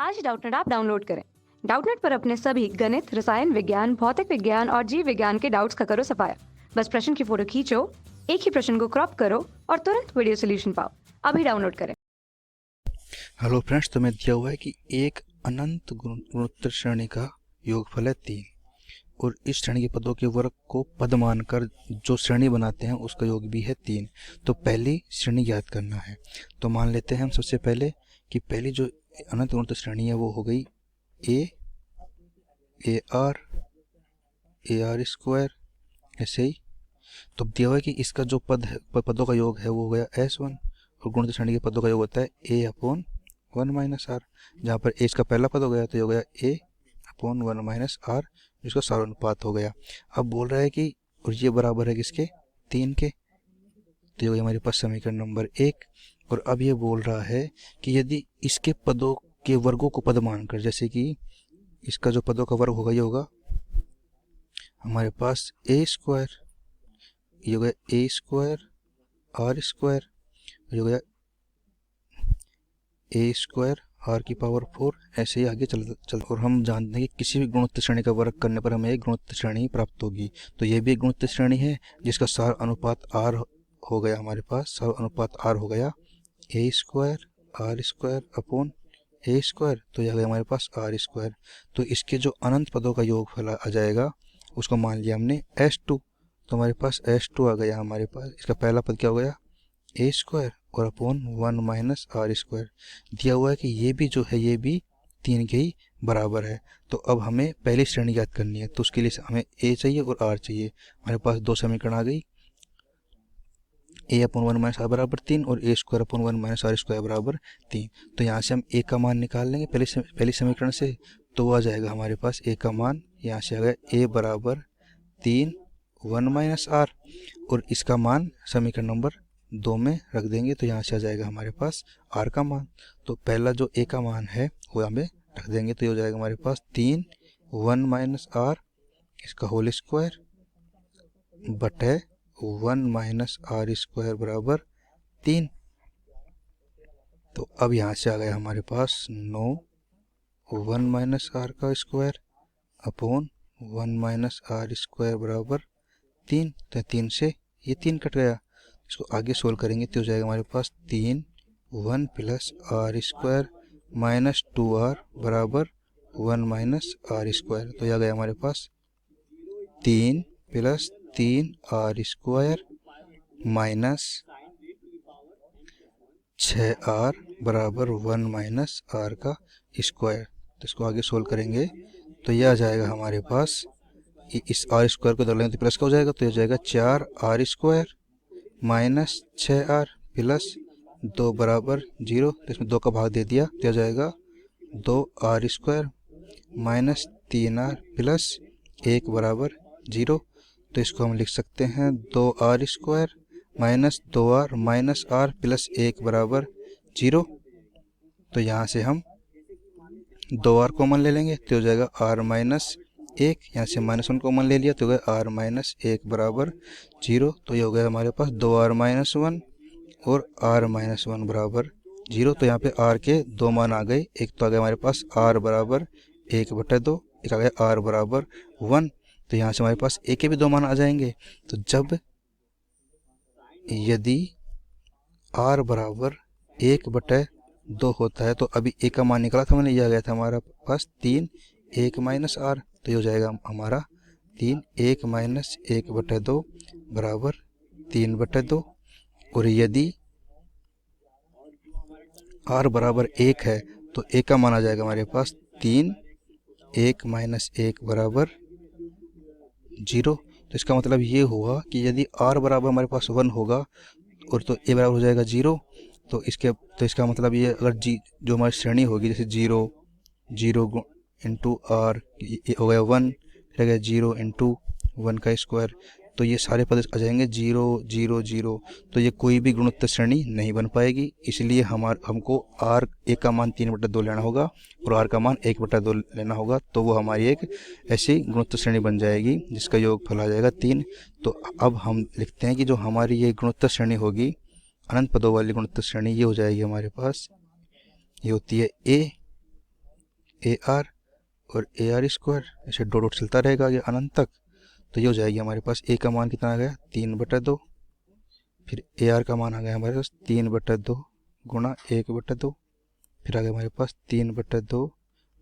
आज Doubtnut app download करें। Doubtnut पर अपने सभी गणित, रसायन विज्ञान, भौतिक विज्ञान और जीव विज्ञान के डाउट्स का करो सफाया। बस प्रश्न की फोटो खींचो, एक ही प्रश्न को क्रॉप करो और तुरंत वीडियो सोल्यूशन पाओ। अभी डाउनलोड करें। हेलो फ्रेंड्स, तो मैं दिया हुआ है कि एक अनंत गुणोत्तर श्रेणी का योगफल है 3 और इस श्रेणी के पदों के वर्ग को पद मानकर जो श्रेणी बनाते हैं उसका योग भी है 3। तो पहली श्रेणी ज्ञात करना है। तो मान लेते हैं हम सबसे पहले कि पहली जो अनंत गुणोत्तर श्रेणी है वो हो गई ए आर स्क्वायर, ऐसे ही। तो दिया हुआ है कि इसका जो पद है, पदों का योग है वो हो गया S1 और गुणोत्तर श्रेणी के पदों का योग होता है A अपॉन 1 माइनस आर, जहाँ पर ए इसका पहला पद हो गया तो ये हो गया ए अपॉन 1 माइनस आर, जिसका सारानुपात हो गया। अब बोल रहा है कि और ये बराबर है किसके, 3 के। तो ये हो गया हमारे पास समीकरण नंबर 1। और अब ये बोल रहा है कि यदि इसके पदों के वर्गों को पद मानकर, जैसे कि इसका जो पदों का वर्ग होगा ये होगा हमारे पास ए स्क्वायर, ये हो गया ए स्क्वायर आर स्क्वायर, ये हो गया ए स्क्वायर आर की पावर 4, ऐसे ही आगे चल। और हम जानते हैं कि किसी भी गुणोत्तर श्रेणी का वर्ग करने पर हमें एक गुणोत्तर श्रेणी प्राप्त होगी। तो ये भी एक गुणोत्तर श्रेणी है जिसका सार अनुपात आर हो गया, हमारे पास सार अनुपात आर हो गया a square r square upon a square, तो यह गया हमारे पास आर स्क्वायर। तो इसके जो अनंत पदों का योगफल आ जाएगा उसको मान लिया हमने S2, तो हमारे पास S2 आ गया। हमारे पास इसका पहला पद क्या हो गया ए स्क्वायर और अपॉन 1 माइनस आर स्क्वायर। दिया हुआ है कि ये भी जो है ये भी 3 के ही बराबर है। तो अब हमें पहली श्रेणी याद करनी है, तो उसके लिए हमें ए चाहिए और आर चाहिए। हमारे पास दो समीकरण आ गई, ए अपॉन 1 माइनस आर बराबर 3 और a square upon 1 minus are square बराबर 3। तो यहाँ से हम ए का मान निकाल लेंगे पहली समीकरण से, तो वो आ जाएगा हमारे पास ए का मान, यहाँ से आ गया ए बराबर 3 1 माइनस आर, और इसका मान समीकरण नंबर 2 में रख देंगे, तो यहाँ से आ जाएगा हमारे पास आर का मान। तो पहला जो ए का मान है वो हमें रख देंगे, तो ये हो जाएगा हमारे पास 3 1 माइनस आर इसका होल स्क्वायर बटे 1 माइनस आर स्क्वायर बराबर 3। तो अब यहाँ से आ गया हमारे पास 9 1 माइनस आर का square upon 1 minus are square बराबर 3। तो 3 से ये 3 कट गया, इसको आगे सोल्व करेंगे तो हो जाएगा हमारे पास 3 1 plus R square minus 2r बराबर 1 माइनस आर स्क्वायर। तो यह गया हमारे पास 3 plus 3 R square minus 6r बराबर 1 माइनस आर का स्क्वायर। तो इसको आगे सोल्व करेंगे तो यह आ जाएगा हमारे पास, इस आर स्क्वायर को डालेंगे तो प्लस का हो जाएगा, तो यह जाएगा 4r square minus 6r plus 2 बराबर 0। तो इसमें 2 का भाग दे दिया तो यह जाएगा 2r square minus 3r plus 1 बराबर 0। तो इसको हम लिख सकते हैं 2r square minus 2r minus r plus 1 बराबर 0। तो यहाँ से हम 2r कॉमन ले लेंगे तो हो जाएगा r माइनस 1, यहाँ से -1 कॉमन ले लिया तो हो गया r माइनस 1 बराबर 0। तो ये हो गया हमारे पास 2r माइनस 1 और r माइनस 1 बराबर 0। तो यहाँ पे r के दो मान आ गए, एक तो आ गया हमारे पास r बराबर 1/2, एक आ गया r बराबर 1। तो यहाँ से हमारे पास a के भी दो मान आ जाएंगे। तो जब यदि r बराबर 1/2 होता है तो अभी a का मान निकला था मैंने, यह आ गया था हमारा पास 3 1 माइनस r, तो ये हो जाएगा हमारा 3 1 माइनस 1/2 बराबर 3/2। और यदि r बराबर 1 है तो a का मान आ जाएगा हमारे पास 3 1 माइनस 1 बराबर 0। तो इसका मतलब ये हुआ कि यदि r बराबर हमारे पास 1 होगा और तो a बराबर हो जाएगा 0। तो इसका मतलब ये अगर जो हमारी श्रेणी होगी जैसे 0 0 इंटू आर हो गया 1, फिर गया 0 इंटू 1 का स्क्वायर, तो ये सारे पद आ जाएंगे 0 0 0। तो ये कोई भी गुणोत्तर श्रेणी नहीं बन पाएगी, इसलिए हमको r a का मान 3/2 लेना होगा और r का मान 1/2 लेना होगा, तो वो हमारी एक ऐसी गुणोत्तर श्रेणी बन जाएगी जिसका योगफल आ जाएगा 3। तो अब हम लिखते हैं कि जो हमारी ये गुणोत्तर श्रेणी होगी, अनंत पदों वाली गुणोत्तर श्रेणी, ये हो जाएगी हमारे पास, ये होती है a ए आर और ए आर स्क्वायर, ऐसे डॉट डॉट चलता रहेगा आगे अनंत तक। तो ये हो जाएगी हमारे पास ए का मान कितना आ गया 3/2, फिर ए आर का मान आ गया हमारे पास 3/2 गुणा 1/2, फिर आ गया हमारे पास 3/2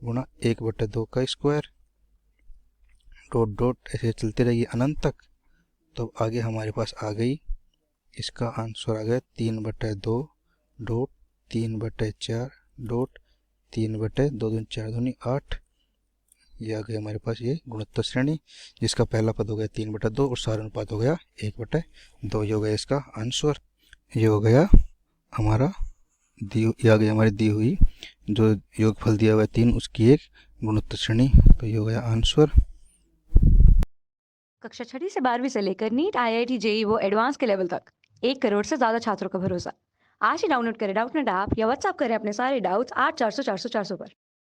गुणा 1/2 का स्क्वायर, डॉट डॉट ऐसे चलती रहेगी अनंत तक। तो आगे हमारे पास आ गई, इसका आंसर आ गया 3/2 डॉट 3/4 डॉट 3/2 दूनी 4 दूनी 8। ये आ गई हमारे पास ये गुणोत्तर श्रेणी, जिसका पहला पद हो गया 3/2 और सार अनुपात हो गया 1/2। ये हो गया इसका आंसर। ये हो गया हमारा ये आ गई हमारी दी हुई जो योगफल दिया हुआ है 3, उसकी एक गुणोत्तर श्रेणी। तो ये हो गया आंसर। कक्षा 6वीं से 12वीं से लेकर नीट, IIT, JEE वो एडवांस के लेवल तक 1 करोड़ से ज़्यादा छात्रों का भरोसा। आज ही डाउनलोड करें डाउटनेट ऐप या व्हाट्सएप करें अपने सारे डाउट्स 8400 400 400 पर।